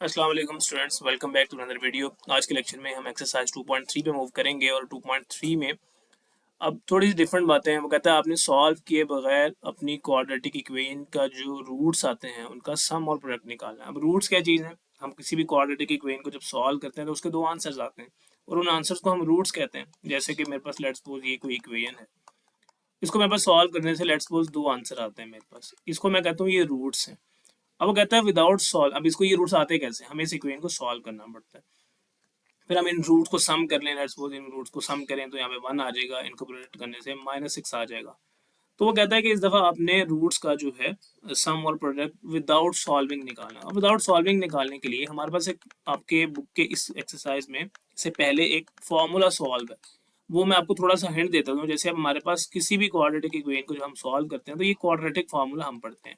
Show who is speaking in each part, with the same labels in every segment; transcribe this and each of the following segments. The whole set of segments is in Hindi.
Speaker 1: अस्सलाम वालेकुम students, welcome back to another video. आज के लेक्चर में हम एक्सरसाइज 2.3 पे मूव करेंगे और 2.3 में अब थोड़ी सी डिफरेंट बातें हैं। वो कहता है आपने सॉल्व किए बगैर अपनी क्वाड्रेटिक इक्वेशन का जो रूट्स आते हैं उनका सम और प्रोडक्ट निकालना है। अब रूट्स क्या चीज़ है? हम किसी भी क्वाड्रेटिक इक्वेशन को जब सॉल्व करते हैं तो उसके दो आंसर्स आते हैं और उन आंसर्स को हम रूट्स कहते हैं। जैसे कि मेरे पास लेट्स सपोज ये कोई इक्वेशन है, इसको मेरे पास सॉल्व करने से लेट्स सपोज दो आंसर आते हैं मेरे पास, इसको मैं कहता हूँ ये रूट्स हैं। अब वो कहता है विदाउट सॉल्व, अब इसको ये रूट्स आते कैसे, हमें इस इक्वेशन को सॉल्व करना पड़ता है। फिर हम इन रूट्स को सम कर लें, लेट्स सपोज इन रूट्स को सम करें तो यहाँ पे 1 आ जाएगा, इनको प्रोडक्ट करने से -6 आ जाएगा। तो वो कहता है कि इस दफ़ा आपने रूट्स का जो है सम और प्रोडक्ट विदाउट सॉल्विंग निकालना। अब विदाउट सॉल्विंग निकालने के लिए हमारे पास एक आपके बुक के इस एक्सरसाइज में से पहले एक फॉर्मूला सॉल्व है, वो मैं आपको थोड़ा सा हिंट देता हूँ। जैसे अब हमारे पास किसी भी क्वाड्रेटिक इक्वेशन को जब हम सॉल्व करते हैं तो ये क्वाड्रेटिक फार्मूला हम पढ़ते हैं।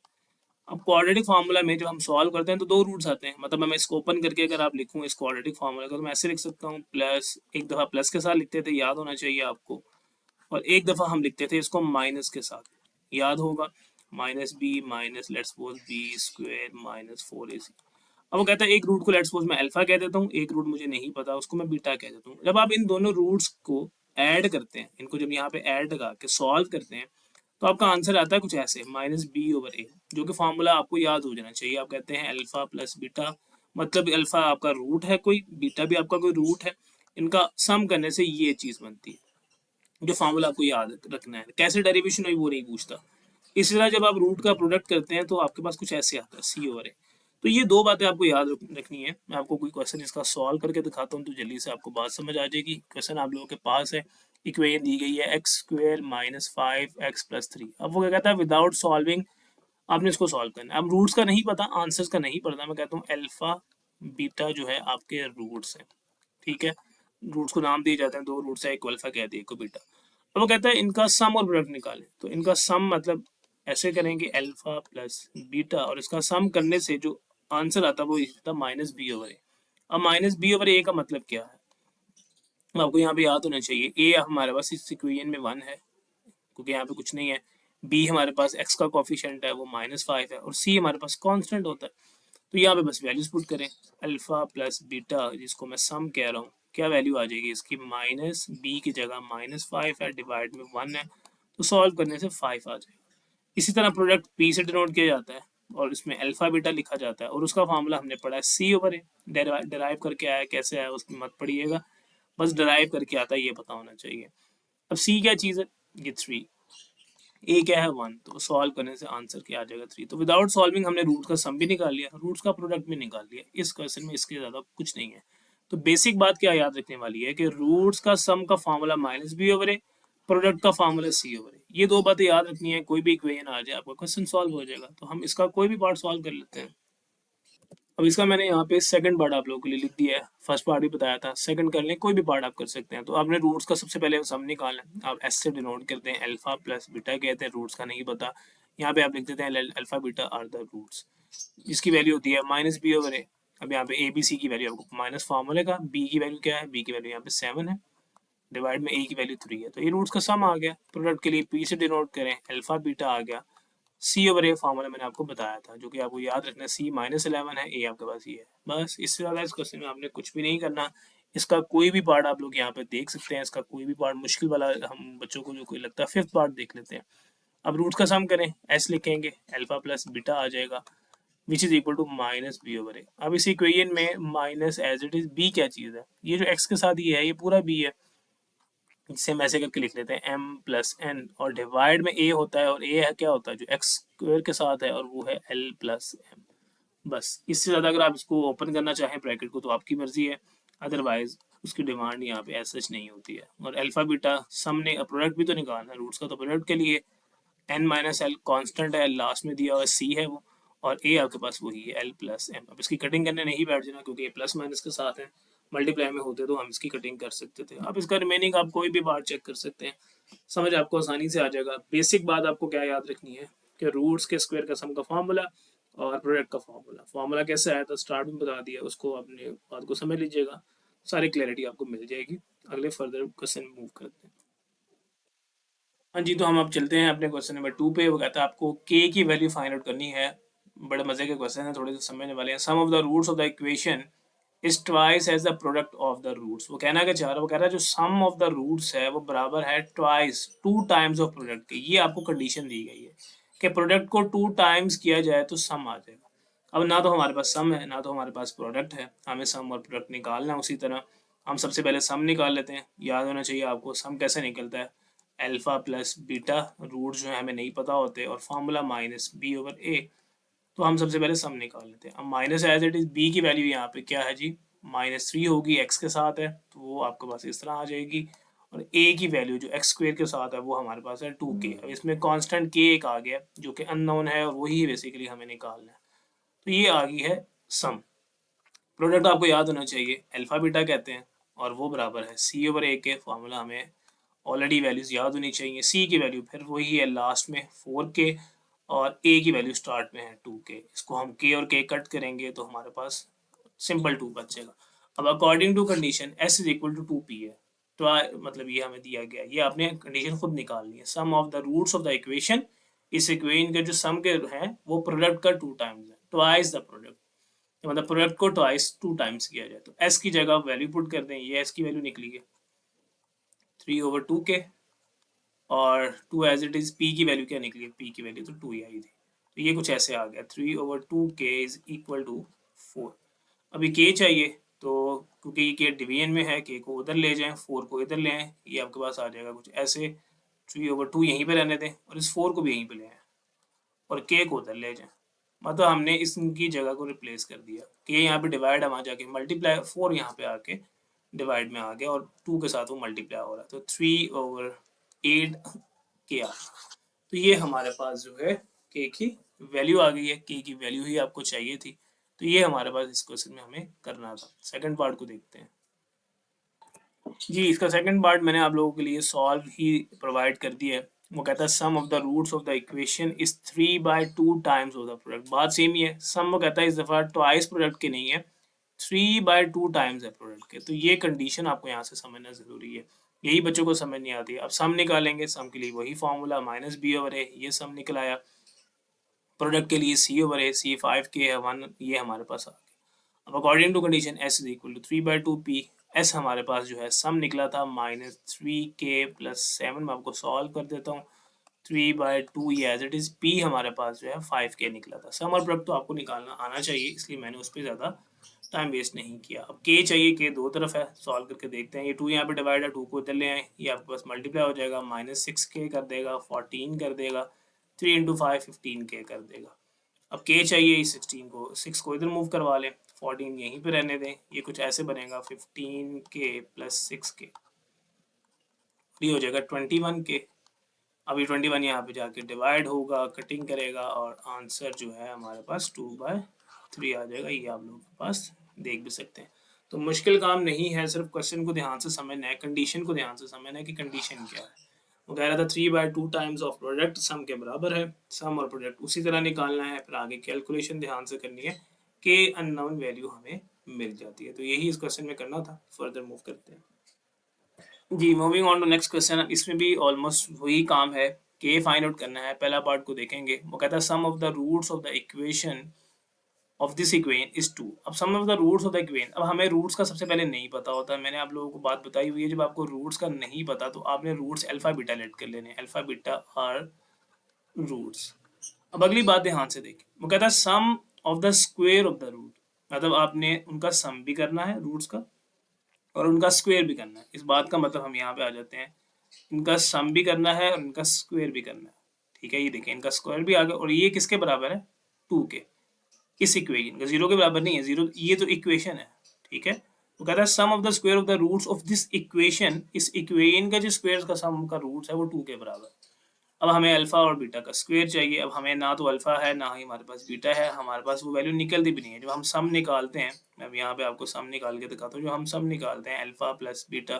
Speaker 1: अब क्वाड्रेटिक फार्मूला में जब हम सॉल्व करते हैं तो दो रूट्स आते हैं। मतलब मैं इसको ओपन करके अगर आप लिखूं इस क्वाड्रेटिक फार्मूला को तो मैं ऐसे लिख सकता हूँ, प्लस एक दफ़ा प्लस के साथ लिखते थे, याद होना चाहिए आपको, और एक दफ़ा हम लिखते थे इसको माइनस के साथ, याद होगा, minus B minus let's suppose B square -4ac। अब वो कहता है एक रूट को लेट्स सपोज मैं अल्फा कह देता हूँ, एक रूट मुझे नहीं पता उसको मैं बीटा कह देता हूँ। जब आप इन दोनों रूट्स को ऐड करते हैं, इनको जब यहाँ पे ऐड लगा के सॉल्व करते हैं तो आपका आंसर आता है कुछ ऐसे -b/a, जो कि फॉर्मूला आपको याद हो जाना चाहिए। आप कहते हैं अल्फा प्लस बीटा, मतलब अल्फा आपका रूट है कोई, बीटा भी आपका कोई रूट है, इनका सम करने से ये चीज़ बनती है। जो फॉर्मूला आपको याद रखना है, कैसे डेरिवेशन हुई वो नहीं पूछता। इसी तरह जब आप रूट का प्रोडक्ट करते हैं तो आपके पास कुछ ऐसे आता है c/a। तो ये दो बातें आपको याद रखनी है। मैं आपको कोई क्वेश्चन इसका सॉल्व करके दिखाता हूँ तो जल्दी से आपको बात समझ आ जाएगी। क्वेश्चन आप लोगों के पास है, इक्वेशन दी गई है x² - 5x+3। अब वो क्या कहता है विदाउट सॉल्विंग आपने इसको सॉल्व करना है। अब रूट्स का नहीं पता, आंसर्स का नहीं पता, मैं कहता हूँ अल्फा बीटा जो है आपके रूट्स हैं, ठीक है। रूट्स को नाम दिए जाते हैं, दो रूट्स है, एक अल्फा कह दिए, एक बीटा। अब वो कहता है इनका सम और प्रोडक्ट निकालें। तो इनका सम मतलब ऐसे करेंगे अल्फा प्लस बीटा, और इसका सम करने से जो आंसर आता है वो था -b/a। अब -b/a का मतलब क्या है, आपको यहाँ पे याद होना चाहिए। ए हमारे पास इस इक्वेशन में 1 है क्योंकि यहाँ पे कुछ नहीं है, बी हमारे पास एक्स का कॉफिशेंट है वो -5 है, और सी हमारे पास कांस्टेंट होता है। तो यहाँ पे बस वैल्यूज पुट करें, अल्फा प्लस बीटा जिसको मैं सम कह रहा हूँ, क्या वैल्यू आ जाएगी इसकी, -b की जगह -5 है, डिवाइड में 1 है, तो सॉल्व करने से 5 आ जाएगा। इसी तरह प्रोडक्ट पी से डिनोट किया जाता है और इसमें अल्फा बीटा लिखा जाता है, और उसका फार्मूला हमने पढ़ा है c/a। डेराइव करके आया, कैसे आया उसमें मत पढ़िएगा, बस डिराइव करके आता है ये पता होना चाहिए। अब सी क्या चीज़ है, ये 3, ए क्या है 1, तो सॉल्व करने से आंसर क्या आ जाएगा 3। तो विदाउट सॉल्विंग हमने रूट का सम भी निकाल लिया, रूट्स का प्रोडक्ट भी निकाल लिया। इस क्वेश्चन में इसके ज़्यादा कुछ नहीं है। तो बेसिक बात क्या याद रखने वाली है कि रूट्स का सम का फार्मूला -b/a, प्रोडक्ट का फार्मूला c/a। ये दो बातें याद रखनी है, कोई भी इक्वेशन आ जाए आपका क्वेश्चन सॉल्व हो जाएगा। तो हम इसका कोई भी पार्ट सॉल्व कर लेते हैं। अब इसका मैंने यहाँ पे सेकंड पार्ट आप लोगों के लिए लिख दिया है, फर्स्ट पार्ट भी बताया था, सेकंड कर लें, कोई भी पार्ट आप कर सकते हैं। तो आपने रूट्स का सबसे पहले सम निकालना है, आप एस से डिनोट करते हैं, अल्फा प्लस बीटा कहते हैं, रूट्स का नहीं पता, यहाँ पे आप लिख देते हैं alpha beta are the roots, जिसकी वैल्यू होती है -b/a। अब यहाँ पे ए बी सी की वैल्यू आपको माइनस फार्मूले का, बी की वैल्यू क्या है, बी की वैल्यू यहाँ पे 7 है, डिवाइड में ए की वैल्यू 3 है, तो ये रूट्स का सम आ गया। प्रोडक्ट के लिए पी से डिनोट करें, अल्फा बीटा आ गया, c/a फार्मूला मैंने आपको बताया था जो कि आपको याद रखना है, c-11 है, a आपके पास ये है। बस इससे ज़्यादा इस क्वेश्चन में आपने कुछ भी नहीं करना। इसका कोई भी पार्ट आप लोग यहाँ पे देख सकते हैं, इसका कोई भी पार्ट मुश्किल वाला हम बच्चों को जो कोई लगता है, फिफ्थ पार्ट देख लेते हैं। अब रूट्स का सम करें, s लिखेंगे, अल्फा प्लस बीटा आ जाएगा, which is equal to -b/a। अब इस इक्वेशन में minus as it is b क्या चीज़ है, ये जो x के साथ ये है ये पूरा b है, जिसे हम ऐसे करके लिख लेते हैं m+n, और डिवाइड में a होता है, और a है क्या होता है जो x स्क्वायर के साथ है, और वो है l+m। बस इससे ज़्यादा अगर आप इसको ओपन करना चाहें ब्रैकेट को तो आपकी मर्जी है, अदरवाइज उसकी डिमांड यहाँ पे ऐसा नहीं होती है। और अल्फा बीटा सम ने प्रोडक्ट भी तो निकालना है, रूट्स का तो प्रोडक्ट के लिए n-l कांस्टेंट है, लास्ट में दिया हुआ c है वो, और a आपके पास वही है l+m। अब इसकी कटिंग करने नहीं बैठ जाना क्योंकि ये प्लस माइनस के साथ है, मल्टीप्लाई में होते तो हम इसकी कटिंग कर सकते थे। अब इसका रिमेनिंग आप कोई भी पार्ट चेक कर सकते हैं, समझ आपको आसानी से आ जाएगा। बेसिक बात आपको क्या याद रखनी है कि रूट्स के स्क्वायर का सम का फार्मूला और प्रोडक्ट का फार्मूला, फार्मूला कैसे आया था स्टार्ट में बता दिया, उसको अपने बात को समझ लीजिएगा, सारी क्लैरिटी आपको मिल जाएगी। अगले फर्दर क्वेश्चन मूव करते हैं। हाँ जी, तो हम अब चलते हैं अपने क्वेश्चन नंबर 2 पे। वो कहता है आपको k की वैल्यू फाइंड आउट करनी है बड़े मजे के क्वेश्चन हैं, थोड़े से समझने वाले हैं। Sum of the roots of the equation is twice as the product of the roots. वो कहना क्या चाह रहा है, वो कह रहा है जो सम ऑफ द रूट्स है वो बराबर है ट्वाइस, 2 टाइम्स ऑफ प्रोडक्ट के। ये आपको कंडीशन दी गई है कि प्रोडक्ट को 2 टाइम्स किया जाए तो सम आ जाएगा। अब ना तो हमारे पास सम है ना तो हमारे पास प्रोडक्ट है, हमें सम और प्रोडक्ट निकालना है। उसी तरह हम सबसे पहले सम निकाल लेते हैं। याद होना चाहिए आपको सम कैसे निकलता है, अल्फा प्लस बीटा, रूट जो है हमें नहीं पता होते, और formula minus B over A. तो हम सबसे पहले सम निकाल लेते हैं। अब minus as it is B की वैल्यू यहाँ पे क्या है जी, -3 होगी, एक्स के साथ है तो वो आपके पास इस तरह आ जाएगी। और ए की वैल्यू जो एक्स स्क्वेयर के साथ है वो हमारे पास है 2k। अब इसमें कांस्टेंट के एक आ गया जो कि अननोन है और वही बेसिकली हमें निकालना है। तो ये आ गई है सम। प्रोडक्ट आपको याद होना चाहिए अल्फा बीटा कहते हैं, और वो बराबर है सी ओवर ए के। फॉर्मूला हमें ऑलरेडी वैल्यूज याद होनी चाहिए। सी की वैल्यू फिर वही है लास्ट में 4k, और ए की वैल्यू स्टार्ट में है 2k। इसको हम k और k कट करेंगे तो हमारे पास सिंपल 2 बचेगा। अब according to condition s is equal to 2p है, तो मतलब ये हमें दिया गया, ये आपने कंडीशन खुद निकालनी है। Sum of the roots of the equation, इस इक्वेशन के जो सम के हैं वो प्रोडक्ट का 2 टाइम्स है, ट्वाइस द प्रोडक्ट। मतलब प्रोडक्ट को ट्वाइस 2 टाइम्स किया जाए तो s की जगह वैल्यू पुट कर दें, ये s की वैल्यू निकली है 3/2k, और 2 एज इट इज p की वैल्यू क्या निकली है, p की वैल्यू तो 2 ही आई थी। तो ये कुछ ऐसे आ गया 3/2k इज इक्वल टू 4। अभी k चाहिए, तो क्योंकि ये k डिवीजन में है, k को उधर ले जाएं, 4 को इधर ले आएं, ये आपके पास आ जाएगा कुछ ऐसे। 3/2 यहीं पे रहने दें और इस 4 को भी यहीं पे ले आएं और k को उधर ले जाएं। मतलब हमने इसकी जगह को रिप्लेस कर दिया। k यहाँ पे डिवाइड, हम आ जाके मल्टीप्लाई, 4 यहाँ पे आके डिवाइड में आ गया और 2 के साथ वो मल्टीप्लाई हो रहा है, तो 3/8 के आ। तो ये हमारे पास जो है k की वैल्यू आ गई है, k की वैल्यू ही आपको चाहिए थी। तो ये हमारे पास इस क्वेश्चन में हमें करना था। सेकंड पार्ट को देखते हैं जी। इसका सेकंड पार्ट मैंने आप लोगों के लिए सॉल्व ही प्रोवाइड कर दिया है। वो कहता है sum of the roots of the equation is 3/2 times of the product. बात सेम ही है, सम वो कहता है इस दफ़ा ट्वाइस प्रोडक्ट के नहीं है, 3/2 टाइम्स है प्रोडक्ट के। तो ये कंडीशन आपको यहाँ से समझना ज़रूरी है, यही बच्चों को समझ नहीं आती है। अब सम निकालेंगे, सम के लिए वही फार्मूला माइनस बी ओवर ए, ये सम निकल आया। प्रोडक्ट के लिए सी ओवर ए, सी 5k है 1, ये हमारे पास आ गया। अब according to condition s is equal to 3/2p, s हमारे पास जो है सम निकला था -3k + 7। मैं आपको सॉल्व कर देता हूँ। 3/2 ये एज इट इज, p हमारे पास जो है 5k निकला था। सम और प्रोडक्ट तो आपको निकालना आना चाहिए, इसलिए मैंने उस पर ज़्यादा टाइम वेस्ट नहीं किया। अब k चाहिए, k दो तरफ है, सॉल्व करके देखते हैं। ये 2 यहाँ पे डिवाइड है, 2 को इधर ले आए, ये आपके पास मल्टीप्लाई हो जाएगा, -6k कर देगा, 14 कर देगा, 3 × 5 15k कर देगा। अब k चाहिए, 16 को 6 को इधर मूव करवा लें, 14 यहीं पे रहने दें, ये कुछ ऐसे बनेगा 15k + 6k, ये हो जाएगा 21k। अभी 21 यहाँ पे जाके डिवाइड होगा, कटिंग करेगा, और आंसर जो है हमारे पास 2/3 आ जाएगा। ये आप लोगों के पास देख भी सकते हैं। तो मुश्किल काम नहीं है, सिर्फ क्वेश्चन को ध्यान से समझना है, कंडीशन को ध्यान से समझना है कि कंडीशन क्या है। वो कह रहा था 3/2 टाइम्स ऑफ प्रोडक्ट सम के बराबर है, सम और प्रोडक्ट उसी तरह निकालना है। फिर आगे कैलकुलेशन ध्यान से करनी है कि अननोन वैल्यू हमें मिल जाती है। तो यही इस क्वेश्चन में करना था। फर्दर मूव करते हैं जी। Moving on to next question. इसमें भी ऑलमोस्ट वही काम है, के फाइंड आउट करना है। पहला पार्ट को देखेंगे, वो कहता है sum of the roots of the equation of this equation is 2। अब sum of the roots of the equation, अब हमें रूट्स का सबसे पहले नहीं पता होता। मैंने आप लोगों को बात बताई हुई है, जब आपको रूट्स का नहीं पता तो आपने रूट्स अल्फा बीटा लेट कर लेने, अल्फा बीटा आर रूट्स। अब अगली बात ध्यान से देखिए, वो कहता है sum of the square of the root, मतलब आपने उनका सम भी करना है रूट्स का और उनका स्क्वायर भी करना है। इस बात का मतलब हम यहाँ पे आ जाते हैं, इनका सम भी करना है और इनका स्क्वायर भी करना है। ठीक है, ये देखें इनका स्क्वायर भी आ गया, और ये किसके बराबर है, 2 के। इस इक्वेशन का 0 के बराबर नहीं है, 0 ये तो इक्वेशन है। ठीक है, तो कहता है sum of the square of the roots of this equation, इस इक्वेशन का जो स्क्वायर का सम का रूट्स है वो 2 के बराबर। अब हमें अल्फा और बीटा का स्क्वायर चाहिए। अब हमें ना तो अल्फा है ना ही हमारे पास बीटा है, हमारे पास वो वैल्यू निकलती भी नहीं है। जब हम सम निकालते हैं, मैं अब यहाँ पे आपको सम निकाल के दिखाता हूँ, जो हम सम निकालते हैं अल्फा प्लस बीटा,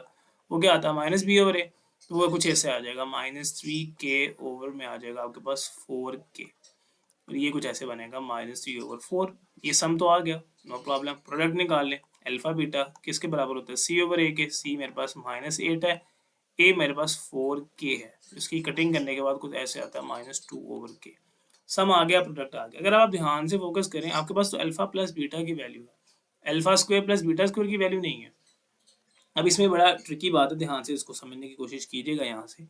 Speaker 1: वो क्या आता है -b/a। तो वो कुछ ऐसे आ जाएगा, -3k ओवर में आ जाएगा आपके पास 4k, और ये कुछ ऐसे बनेगा -3/4। ये सम तो आ गया, नो प्रॉब्लम। प्रोडक्ट निकाल लें, अल्फा बीटा किसके बराबर होता है, c/a के। c मेरे पास -8 है, a मेरे पास 4k है। इसकी कटिंग करने के बाद कुछ ऐसे आता है -2/k। सम आ गया, प्रोडक्ट आ गया। अगर आप ध्यान से फोकस करें, आपके पास तो अल्फा प्लस बीटा की वैल्यू है, alpha square plus beta square की वैल्यू नहीं है। अब इसमें बड़ा ट्रिकी बात है, ध्यान से इसको समझने की कोशिश कीजिएगा। यहाँ से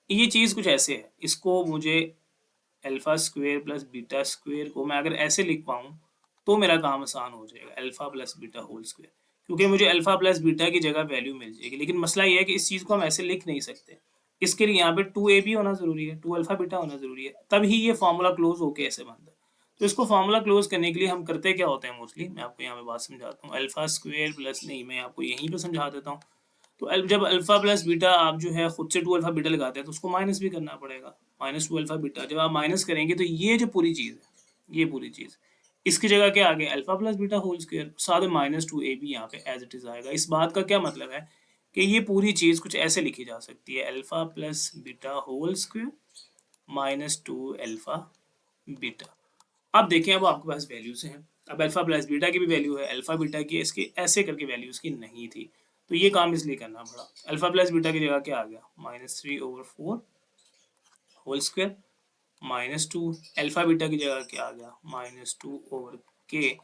Speaker 1: ये चीज़ कुछ ऐसे है, इसको मुझे alpha square plus beta square को मैं अगर ऐसे लिख पाऊँ तो मेरा काम आसान हो जाएगा, alpha plus beta whole square, क्योंकि मुझे अल्फा प्लस बीटा की जगह वैल्यू मिल जाएगी। लेकिन मसला ये है कि इस चीज़ को हम ऐसे लिख नहीं सकते, इसके लिए यहाँ पे 2ab होना ज़रूरी है, 2 अल्फा बीटा होना ज़रूरी है, तभी ये फार्मूला क्लोज होके ऐसे बनता है। तो इसको फार्मूला क्लोज करने के लिए हम करते क्या होते हैं मोस्टली, मैं आपको यहाँ पे बात समझाता हूँ। अल्फा स्क्वायर प्लस, नहीं मैं आपको यहीं पे समझा देता हूँ। तो जब अल्फा प्लस बीटा आप जो है खुद से 2 अल्फा बीटा लगाते हैं तो उसको माइनस भी करना पड़ेगा, -2 अल्फा बीटा। जब आप माइनस करेंगे तो ये जो पूरी चीज़ है, ये पूरी चीज़ इसकी जगह क्या आ गया, alpha plus beta whole square, साथ में -2ab यहाँ पे एज इट इज आएगा। इस बात का क्या मतलब है कि ये पूरी चीज़ कुछ ऐसे लिखी जा सकती है, alpha plus beta whole square -2 alpha beta. अब देखें, अब आपके पास वैल्यूज हैं, अब अल्फा प्लस बीटा की भी वैल्यू है, अल्फा बीटा की, इसकी ऐसे करके वैल्यू इसकी नहीं थी, तो ये काम इसलिए करना पड़ा। अल्फा प्लस बीटा की जगह क्या आ गया, -3/4 होल स्क्वायर -2, अल्फा बीटा की जगह क्या आ गया, -2/k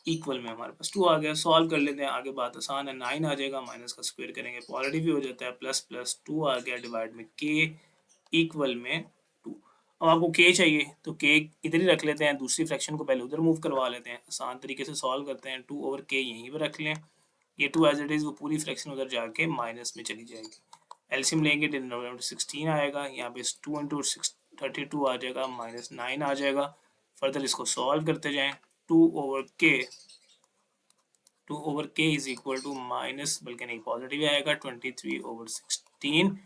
Speaker 1: इक्वल में हमारे पास 2 आ गया। सॉल्व कर लेते हैं, आगे बात आसान है, 9 आ जाएगा, माइनस का स्क्वायर करेंगे पॉजिटिव भी हो जाता है, प्लस प्लस 2 आ गया डिवाइड में k इक्वल में 2। अब आपको k चाहिए तो k इधर ही रख लेते हैं, दूसरी फ्रैक्शन को पहले उधर मूव करवा लेते हैं, आसान तरीके से सॉल्व करते हैं। 2/k यहीं पर रख लें, ये 2 एज इट इज़, वो पूरी फ्रैक्शन उधर जाके माइनस में चली जाएगी। एलसीएम लेंगे, डिनोमिनेटर 16 आएगा, यहाँ पे 2 इंटू 32 आ जाएगा, -9 आ जाएगा। फर्दर इसको सॉल्व करते जाएं, 2/k is equal to minus, बल्कि नहीं पॉजिटिव आएगा, 23/16।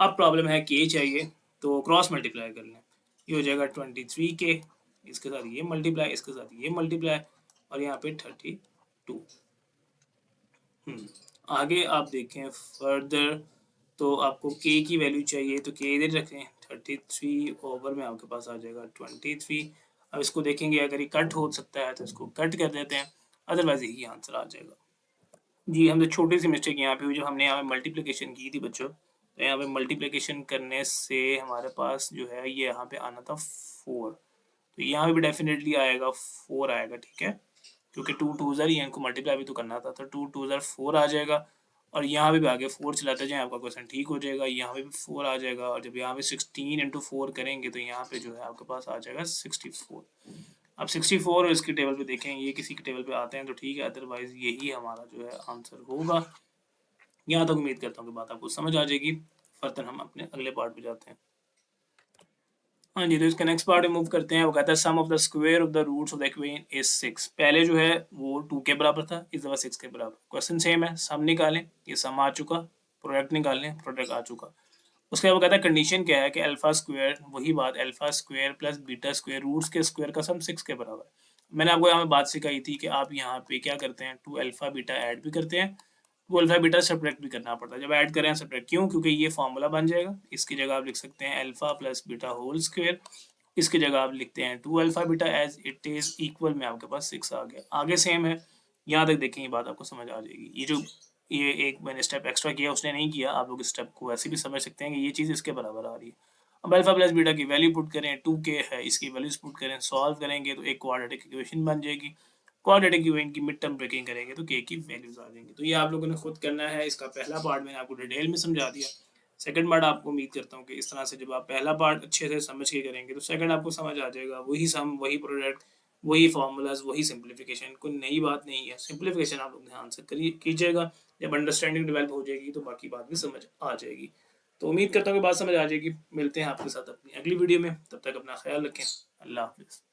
Speaker 1: अब प्रॉब्लम है k चाहिए, तो क्रॉस मल्टीप्लाई कर लें, ये हो जाएगा 23k, इसके साथ ये मल्टीप्लाई, इसके साथ ये मल्टीप्लाई, और यहाँ पे 32। आगे आप देखें फर्दर, तो आपको k की वैल्यू चाहिए तो k इधर रखें, 33 ओवर में आपके पास आ जाएगा 23। अब इसको देखेंगे, अगर ये कट हो सकता है तो इसको कट कर देते हैं, अदरवाइज यही आंसर आ जाएगा। जी, हमसे छोटी सी मिस्टेक यहाँ पे हुई, जब हमने यहाँ पे मल्टीप्लिकेशन की थी बच्चों, तो यहाँ पे मल्टीप्लिकेशन करने से हमारे पास जो है ये यहाँ पे आना था 4, तो यहाँ पे भी डेफिनेटली आएगा 4 आएगा, ठीक है, क्योंकि 2 2 ज़र ही इनको मल्टीप्लाई भी तो करना था, तो 2 2 ज़र 4 आ जाएगा, और यहाँ पे भी आगे 4 चलाते जाएं, आपका क्वेश्चन ठीक हो जाएगा। यहाँ पे भी 4 आ जाएगा, और जब यहाँ पे 16 इंटू 4 करेंगे तो यहाँ पे जो है आपके पास आ जाएगा 64। अब 64 और इसके टेबल पे देखें, ये किसी के टेबल पे आते हैं तो ठीक है, अदरवाइज यही हमारा जो है आंसर होगा। यहाँ तक उम्मीद करता हूँ कि बात आपको समझ आ जाएगी। फर्दर हम अपने अगले पार्ट पे जाते हैं। हाँ जी, तो इसका नेक्स्ट पार्ट मूव करते हैं। वो कहता है sum of the square of the roots of the equation is 6। पहले जो है वो 2 के बराबर था, इस दफा 6 के बराबर। क्वेश्चन सेम है, सम निकालें, ये सम आ चुका, प्रोडक्ट निकालें, प्रोडक्ट आ चुका। उसके बाद वो कहता है कंडीशन क्या है कि अल्फा स्क्वायर, वही बात, alpha square plus beta square roots के स्क्वायर का सम 6 के बराबर है। मैंने आपको यहाँ पे बात सिखाई थी कि आप यहाँ पे क्या करते हैं, 2 अल्फा बीटा ऐड भी करते हैं, 2 अल्फा बीटा सब्ट्रैक्ट भी करना पड़ता है। जब ऐड करें सब्ट्रैक्ट क्यों, क्योंकि ये फॉर्मूला बन जाएगा। इसकी जगह आप लिख सकते हैं alpha plus beta whole square, इसकी जगह आप लिखते हैं 2 alpha beta as it is equal में आपके पास 6 आ गया। आगे सेम है, यहाँ तक देखें, ये बात आपको समझ आ जाएगी। ये एक मैंने स्टेप एक्स्ट्रा किया, उसने नहीं किया, आप लोग इस स्टेप को ऐसे भी समझ सकते हैं कि ये चीज़ इसके बराबर आ रही है। अब अल्फा प्लस बीटा की वैल्यू पुट करें, 2k है, इसकी वैल्यूज पुट करें, सॉल्व करेंगे तो एक क्वाड्रेटिक इक्वेशन बन जाएगी। क्वाड्रेटिक इक्वेशन की मिड टर्म ब्रेकिंग करेंगे तो k की वैल्यूज आ जाएंगी। तो ये आप लोगों ने खुद करना है। इसका पहला पार्ट मैंने आपको डिटेल में समझा दिया। सेकंड पार्ट आपको उम्मीद करता हूँ कि इस तरह से जब आप पहला पार्ट अच्छे से समझ के करेंगे तो सेकंड आपको समझ आ जाएगा। वही सम, वही प्रोडक्ट, वही फार्मूलाज, वही सिंप्लीफिकेशन, कोई नई बात नहीं है। सिंप्लीफिकेशन आप लोग ध्यान से कीजिएगा, जब अंडरस्टैंडिंग डेवलप हो जाएगी तो बाकी बात भी समझ आ जाएगी। तो उम्मीद करता हूँ कि बात समझ आ जाएगी। मिलते हैं आपके साथ अपनी अगली वीडियो में, तब तक अपना ख्याल रखें। अल्लाह हाफिज़।